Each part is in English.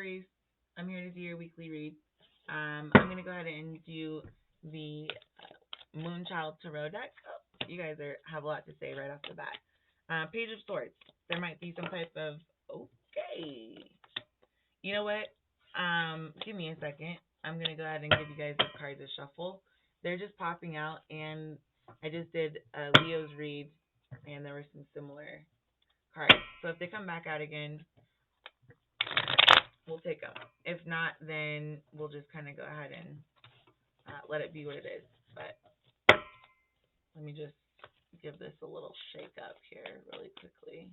Aries. I'm here to do your weekly read. I'm going to go ahead and do the Moonchild Tarot deck. Oh, you guys have a lot to say right off the bat. Page of Swords. There might be some type of, okay. You know what? Give me a second. I'm going to go ahead and give you guys the cards a shuffle. They're just popping out, and I just did Leo's read, and there were some similar cards. So if they come back out again, we'll take them. If not, then we'll just kind of go ahead and let it be what it is. But let me just give this a little shake up here really quickly.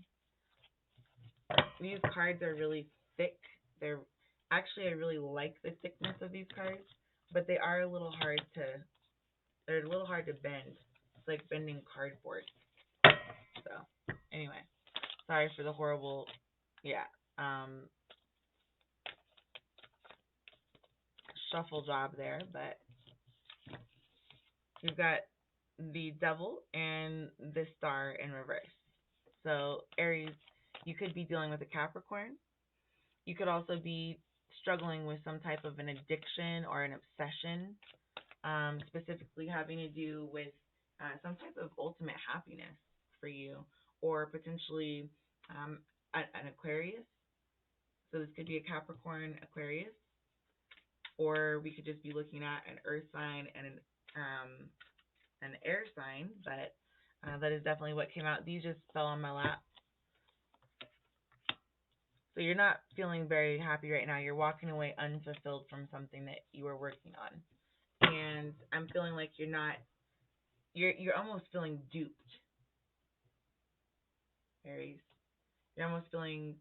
These cards are really thick. They're actually, I really like the thickness of these cards, but they are a little hard to, they're a little hard to bend. It's like bending cardboard. So anyway, sorry for the horrible, shuffle job there, but we've got the Devil and the Star in reverse. So Aries, you could be dealing with a Capricorn. You could also be struggling with some type of an addiction or an obsession, specifically having to do with some type of ultimate happiness for you, or potentially an Aquarius. So this could be a Capricorn, Aquarius, or we could just be looking at an Earth sign and an air sign, but that is definitely what came out. These just fell on my lap. So you're not feeling very happy right now. You're walking away unfulfilled from something that you were working on. And I'm feeling like you're almost feeling duped, Aries. You're almost feeling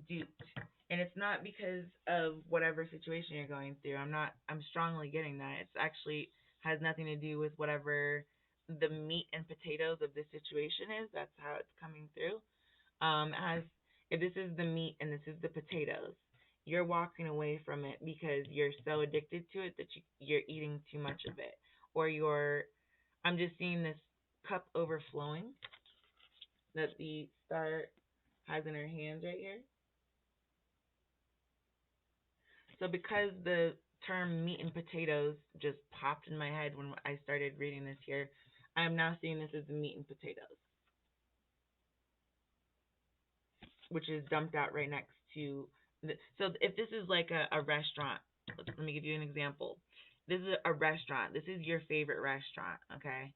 duped. And it's not because of whatever situation you're going through. I'm strongly getting that. It's actually has nothing to do with whatever the meat and potatoes of this situation is. That's how it's coming through. As if this is the meat and this is the potatoes, you're walking away from it because you're so addicted to it that you're eating too much of it, or I'm just seeing this cup overflowing that the Star has in her hands right here. So because the term meat and potatoes just popped in my head when I started reading this here, I'm now seeing this as the meat and potatoes, which is dumped out right next to so if this is like a restaurant, let me give you an example. This is a restaurant. This is your favorite restaurant, okay?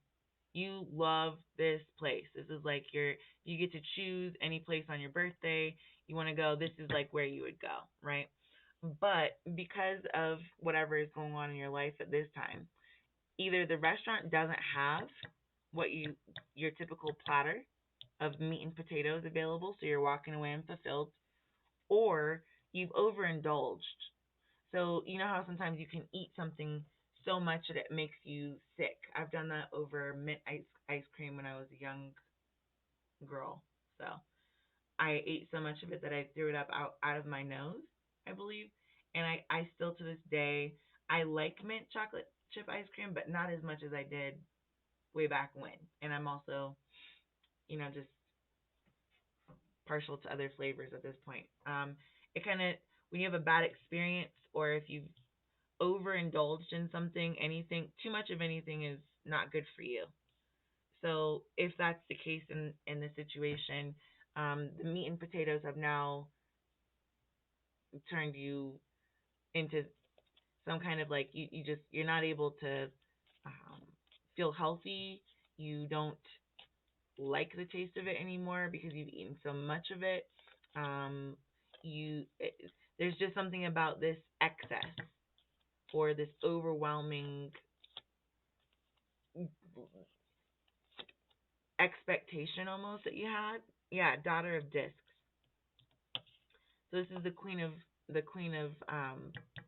You love this place. This is like you get to choose any place on your birthday you want to go. This is like where you would go, right? But because of whatever is going on in your life at this time, either the restaurant doesn't have what your typical platter of meat and potatoes available, so you're walking away unfulfilled, or you've overindulged. So you know how sometimes you can eat something so much that it makes you sick. I've done that over mint ice cream when I was a young girl. So I ate so much of it that I threw it up out of my nose, I believe. And I still to this day, I like mint chocolate chip ice cream, but not as much as I did way back when. And I'm also, just partial to other flavors at this point. It kind of, when you have a bad experience, or if you've overindulged in something, anything, too much of anything is not good for you. So if that's the case in this situation, the meat and potatoes have now turned you into some kind of like you're not able to feel healthy. You don't like the taste of it anymore because you've eaten so much of it. There's just something about this excess or this overwhelming expectation almost that you had. Yeah, Daughter of Discs. So this is the Queen of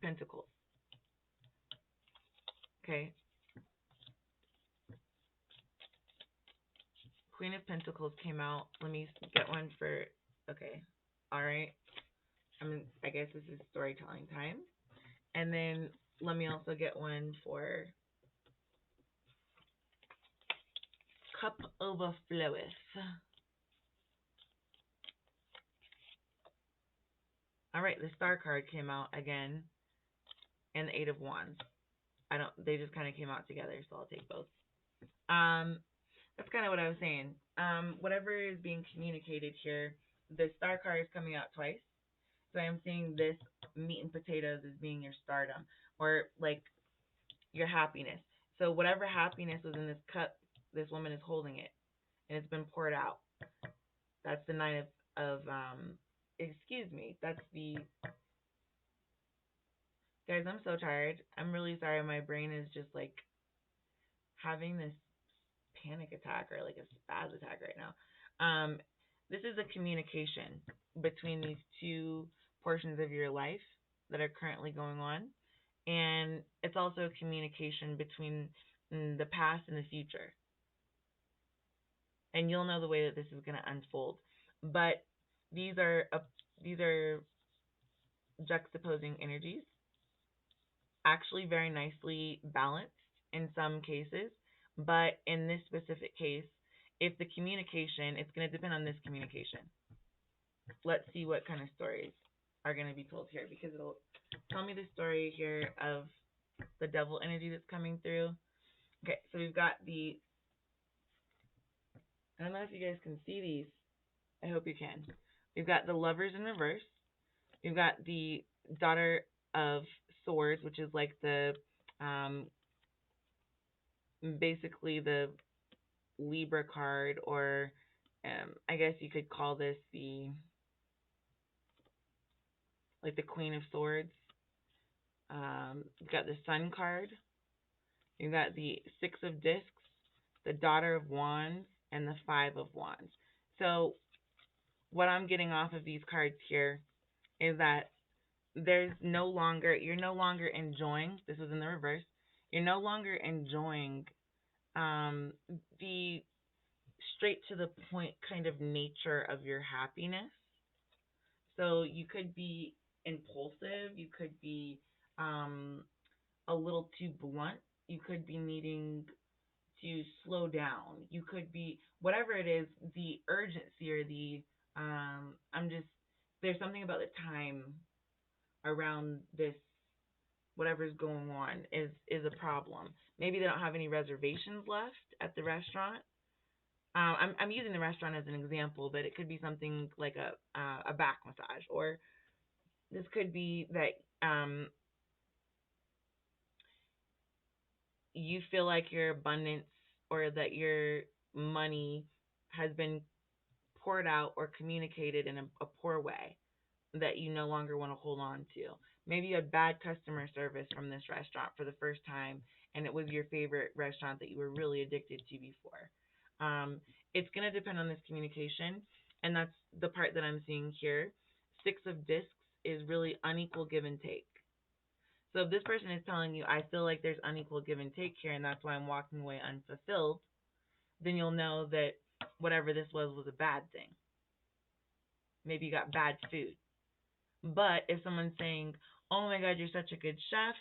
Pentacles. Okay. Queen of Pentacles came out. Let me get one for. Okay. All right. I guess this is storytelling time. And then let me also get one for Cup Overfloweth. All right, the Star card came out again, and the Eight of Wands. I don't. They just kind of came out together, so I'll take both. That's kind of what I was saying. Whatever is being communicated here, the Star card is coming out twice. So I'm seeing this meat and potatoes as being your stardom, or like your happiness. So whatever happiness was in this cup, this woman is holding it, and it's been poured out. That's the Nine of excuse me. That's the guys. I'm so tired. I'm really sorry. My brain is just like having this panic attack or like a spaz attack right now. This is a communication between these two portions of your life that are currently going on, and it's also a communication between the past and the future. And you'll know the way that this is going to unfold. But these are these are juxtaposing energies, actually very nicely balanced in some cases. But in this specific case, if the communication, it's going to depend on this communication. Let's see what kind of stories are going to be told here, because it'll tell me the story here of the devil energy that's coming through. Okay, so we've got I don't know if you guys can see these. I hope you can. We've got the Lovers in reverse. We've got the Daughter of Swords, which is like the um, basically the Libra card, or I guess you could call this the like the Queen of Swords. We've got the Sun card. We've got the Six of Discs, the Daughter of Wands, and the Five of Wands. So what I'm getting off of these cards here is that you're no longer enjoying, this was in the reverse, you're no longer enjoying the straight to the point kind of nature of your happiness. So you could be impulsive, you could be um, a little too blunt, you could be needing to slow down, you could be whatever it is, the urgency or the I'm just there's something about the time around this whatever's going on is a problem. Maybe they don't have any reservations left at the restaurant. I'm using the restaurant as an example, but it could be something like a back massage, or this could be that you feel like your abundance or that your money has been poured out or communicated in a poor way that you no longer want to hold on to. Maybe you had bad customer service from this restaurant for the first time, and it was your favorite restaurant that you were really addicted to before. It's going to depend on this communication, and that's the part that I'm seeing here. Six of Discs is really unequal give and take. So if this person is telling you, I feel like there's unequal give and take here, and that's why I'm walking away unfulfilled, then you'll know that whatever this was a bad thing. Maybe you got bad food. But if someone's saying, "Oh my God, you're such a good chef.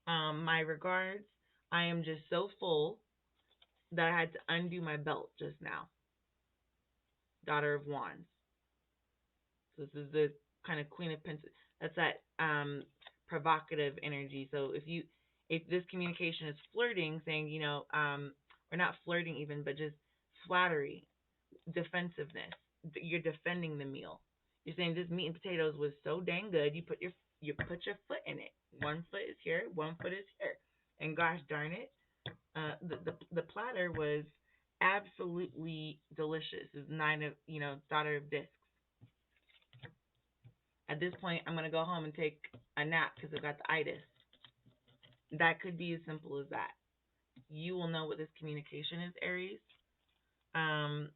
My regards. I am just so full that I had to undo my belt just now." Daughter of Wands. So this is the kind of Queen of Pentacles. That's that provocative energy. So if this communication is flirting, saying, or not flirting even, but just flattery, defensiveness. You're defending the meal. You're saying this meat and potatoes was so dang good. You put your foot in it. One foot is here, one foot is here, and gosh darn it, the platter was absolutely delicious. It's nine of Daughter of Discs. At this point, I'm gonna go home and take a nap because I've got the itis. That could be as simple as that. You will know what this communication is, Aries. Um,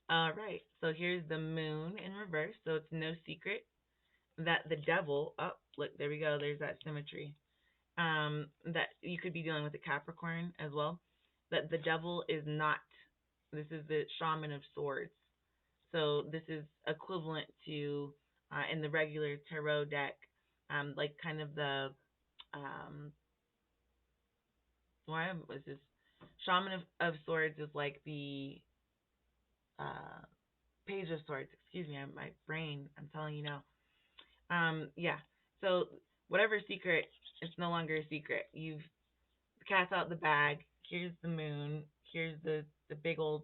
All right, so here's the moon in reverse. So it's no secret that the devil, oh, look, there we go. There's that symmetry. That you could be dealing with a Capricorn as well. That the devil is not, this is the Shaman of Swords. So this is equivalent to, in the regular tarot deck, like kind of the, why was this? Shaman of Swords is like the, uh, Page of Swords, excuse me, my brain, I'm telling you now. Yeah. So whatever secret, it's no longer a secret. You've cast out the bag. Here's the moon. Here's the big old.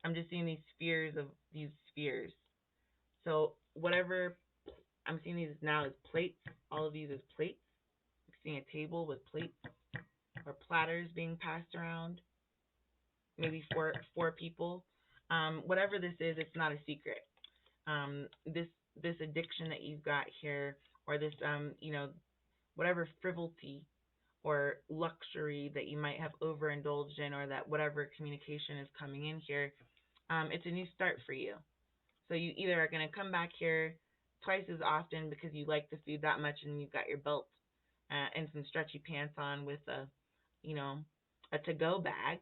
I'm just seeing these spheres of these spheres. So whatever I'm seeing these now as plates. All of these as plates. I'm seeing a table with plates or platters being passed around. Maybe four people. Whatever this is, it's not a secret. This addiction that you've got here, or this whatever frivolity or luxury that you might have overindulged in, or that whatever communication is coming in here, it's a new start for you. So you either are going to come back here twice as often because you like the food that much and you've got your belt and some stretchy pants on with you know, a to-go bag,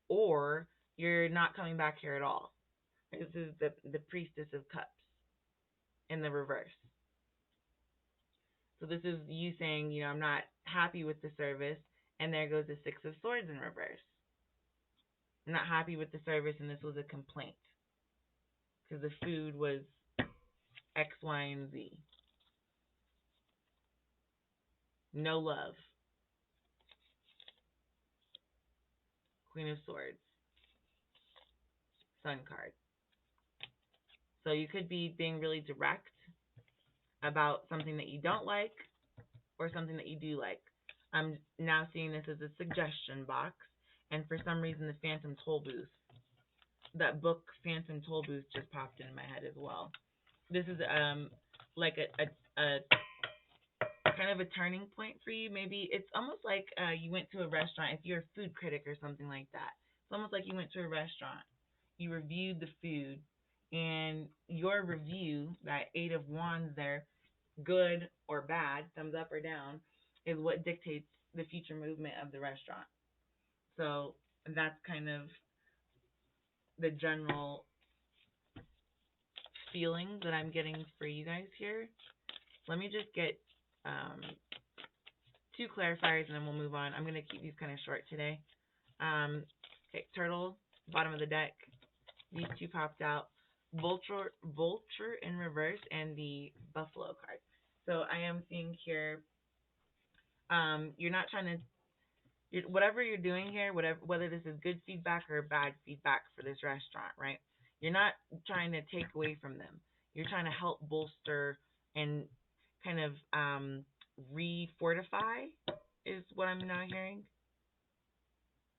or you're not coming back here at all. This is the Priestess of Cups in the reverse. So this is you saying, I'm not happy with the service, and there goes the Six of Swords in reverse. I'm not happy with the service, and this was a complaint because the food was X, Y, and Z. No love. Queen of Swords. Sun card. So you could be being really direct about something that you don't like or something that you do like. I'm now seeing this as a suggestion box, and for some reason the Phantom Toll Booth, that book Phantom Toll Booth just popped in my head as well. This is like a kind of a turning point for you. Maybe it's almost like you went to a restaurant. If you're a food critic or something like that, it's almost like you went to a restaurant. You reviewed the food, and your review, that Eight of Wands there, good or bad, thumbs up or down, is what dictates the future movement of the restaurant. So that's kind of the general feeling that I'm getting for you guys here. Let me just get um, two clarifiers and then we'll move on. I'm going to keep these kind of short today. Okay, Turtle, bottom of the deck. These two popped out. Vulture in reverse, and the Buffalo card. So I am seeing here, you're not trying to, whatever you're doing here, whether this is good feedback or bad feedback for this restaurant, right? You're not trying to take away from them. You're trying to help bolster and kind of re-fortify is what I'm now hearing.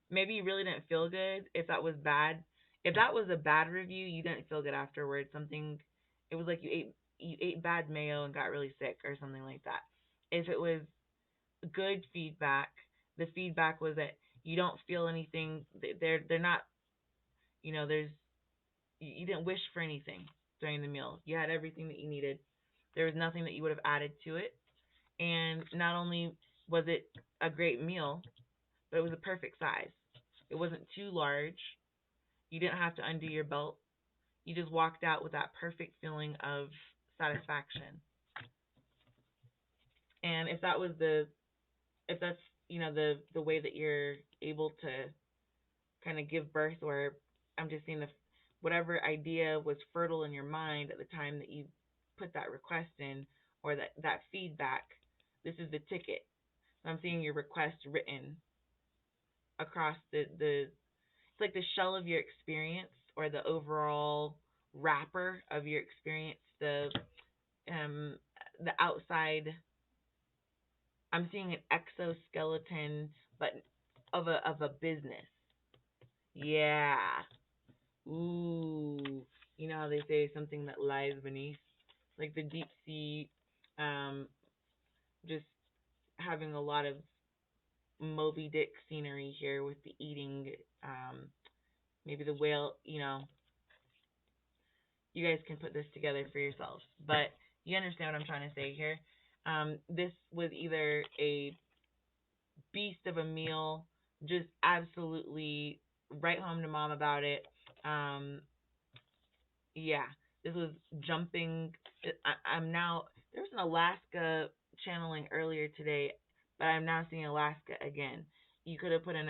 Maybe you really didn't feel good if that was bad. If that was a bad review, you didn't feel good afterwards. It was like you ate bad mayo and got really sick or something like that. If it was good feedback, the feedback was that you don't feel anything. They're not. There's you didn't wish for anything during the meal. You had everything that you needed. There was nothing that you would have added to it. And not only was it a great meal, but it was a perfect size. It wasn't too large. You didn't have to undo your belt. You just walked out with that perfect feeling of satisfaction. And if that's the way that you're able to kind of give birth, or I'm just seeing whatever idea was fertile in your mind at the time that you put that request in, or that feedback, this is the ticket. So I'm seeing your request written across it's like the shell of your experience, or the overall wrapper of your experience, the outside. I'm seeing an exoskeleton, but of a business. Yeah. Ooh. You know how they say something that lies beneath, like the deep sea, um, just having a lot of Moby Dick scenery here with the eating, maybe the whale. You guys can put this together for yourselves, but you understand what I'm trying to say here. This was either a beast of a meal, just absolutely write home to mom about it. Yeah, this was jumping. I'm now, there was an Alaska channeling earlier today, but I'm now seeing Alaska again. You could have put in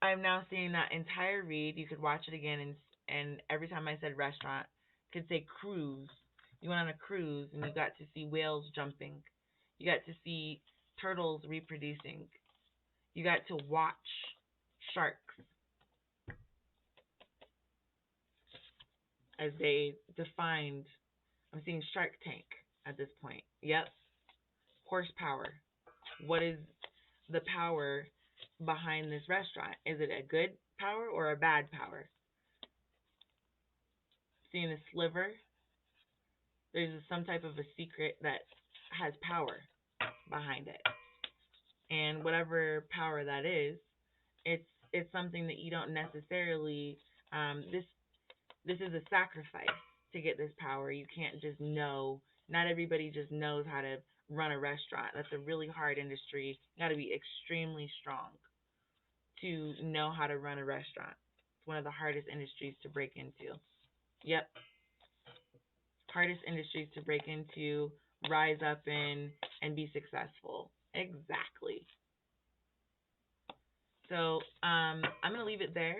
I'm now seeing that entire read. You could watch it again and every time I said restaurant, could say cruise. You went on a cruise and you got to see whales jumping. You got to see turtles reproducing. You got to watch sharks as they defined. I'm seeing Shark Tank at this point. Yep. Horsepower. What is the power behind this restaurant? Is it a good power or a bad power? Seeing a sliver, there's some type of a secret that has power behind it. And whatever power that is, it's something that you don't necessarily this is a sacrifice to get this power. You can't just know. Not everybody just knows how to run a restaurant. That's a really hard industry. You got to be extremely strong to know how to run a restaurant. It's one of the hardest industries to break into. Yep, hardest industries to break into, rise up in, and be successful. Exactly. So I'm going to leave it there.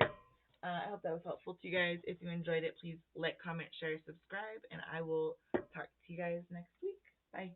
I hope that was helpful to you guys. If you enjoyed it, please like, comment, share, subscribe, and I will talk to you guys next week. Bye.